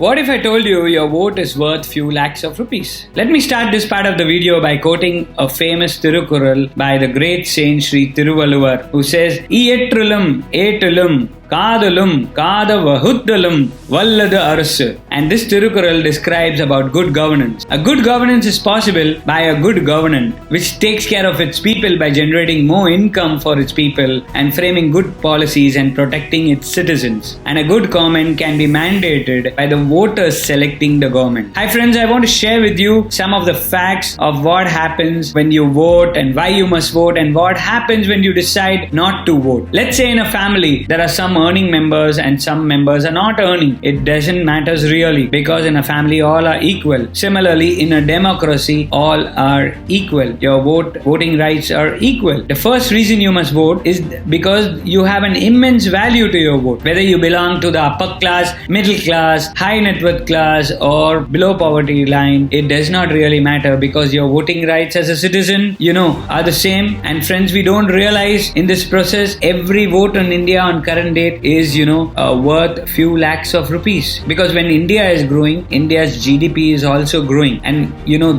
What if I told you your vote is worth few lakhs of rupees? Let me start this part of the video by quoting a famous Tirukural by the great saint Sri Tiruvalluvar, who says, "Ietrulum, etulum, Kadalum, Kadavahuttalum, Valladu Arasu." And this Tirukural describes about good governance. A good governance is possible by a good government, which takes care of its people by generating more income for its people and framing good policies and protecting its citizens. And a good government can be mandated by the voters selecting the government. Hi friends, I want to share with you some of the facts of what happens when you vote and why you must vote and what happens when you decide not to vote. Let's say in a family there are some earning members and some members are not earning. It doesn't matter really, because in a family all are equal. Similarly, in a democracy all are equal. Your voting rights are equal. The first reason you must vote is because you have an immense value to your vote. Whether you belong to the upper class, middle class, high net worth class or below poverty line, it does not really matter, because your voting rights as a citizen, are the same. And friends, we don't realize in this process every vote in India on current date is worth few lakhs of rupees, because when India is growing, India's GDP is also growing, and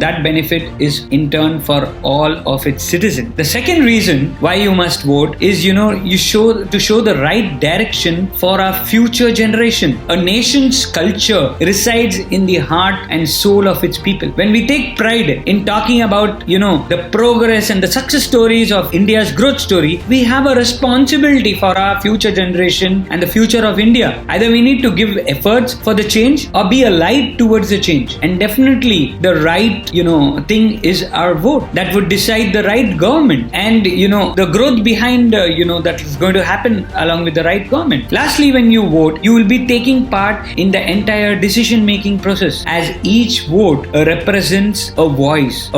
that benefit is in turn for all of its citizens. The second reason why you must vote is to show the right direction for our future generation. A nation's culture resides in the heart and soul of its people. When we take pride in talking about the progress and the success stories of India's growth story, we have a responsibility for our future generation and the future of India. Either we need to give efforts for the change or be a light towards the change. And definitely the right thing is our vote. That would decide the right government and the growth behind that is going to happen along with the right government. Lastly, when you vote, you will be taking part in the entire decision making process, as each vote represents a voice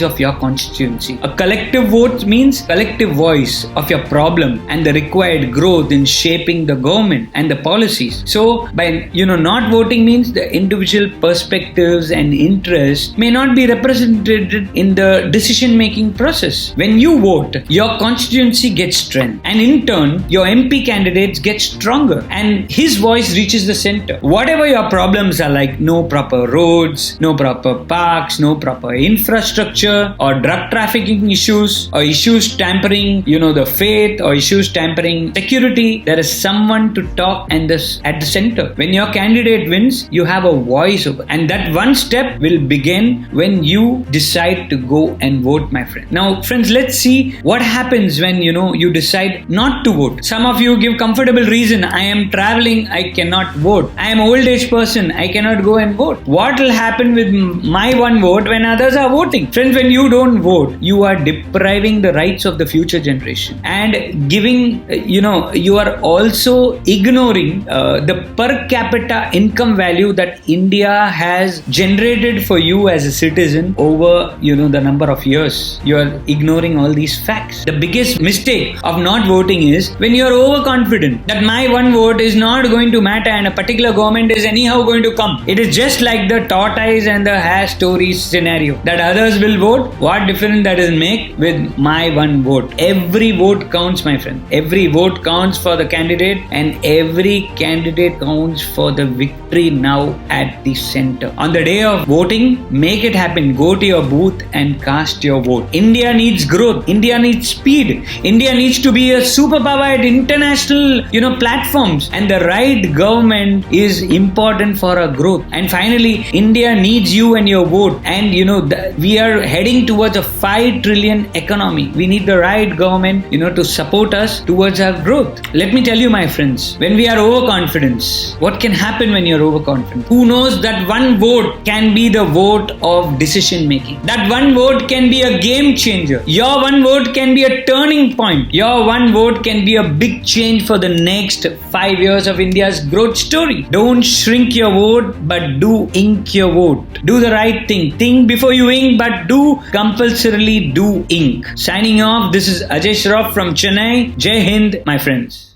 of your constituency. A collective vote means collective voice of your problem and the required growth in shaping the government and the policies. So by not voting means the individual perspectives and interests may not be represented in the decision making process. When you vote, your constituency gets strength, and in turn your MP candidates get stronger and his voice reaches the center. Whatever your problems are, like no proper roads, no proper parks, no proper infrastructure, or drug trafficking issues, or issues tampering the faith, or issues tampering security, there is someone to talk and this at the center. When your candidate wins, you have a voice over, and that one step will begin when you decide to go and vote, my friend. Now friends, let's see what happens when you decide not to vote. Some of you give comfortable reason: I am traveling, I cannot vote. I am old age person, I cannot go and vote. What will happen with my one vote when others are voting? Friends, when you don't vote, you are depriving the rights of the future generation and giving you are also ignoring the per capita income value that India has generated for you as a citizen over the number of years. You are ignoring all these facts. The biggest mistake of not voting is when you are overconfident that my one vote is not going to matter and a particular government is anyhow going to come. It is just like the tortoise and the hare story scenario, that others will vote. What difference that is make with my one vote? Every vote counts, my friend. Every vote counts for the candidate, and every candidate counts for the victory now at the center. On the day of voting, make it happen. Go to your booth and cast your vote. India needs growth. India needs speed. India needs to be a superpower at international platforms, and the right government is important for our growth. And finally, India needs you and your vote. And we are heading towards a 5 trillion economy. We need the right government to support us towards our growth. Let me tell you, my friends, when we are overconfident, what can happen when you're overconfident? Who knows that one vote can be the vote of decision making? That one vote can be a game changer. Your one vote can be a turning point. Your one vote can be a big change for the next 5 years of India's growth story. Don't shrink your vote, but do ink your vote. Do the right thing. Think before you ink, but do compulsorily do ink. Signing off, this is Ajay.H.Shroff from Chennai. Jai Hind, my friends.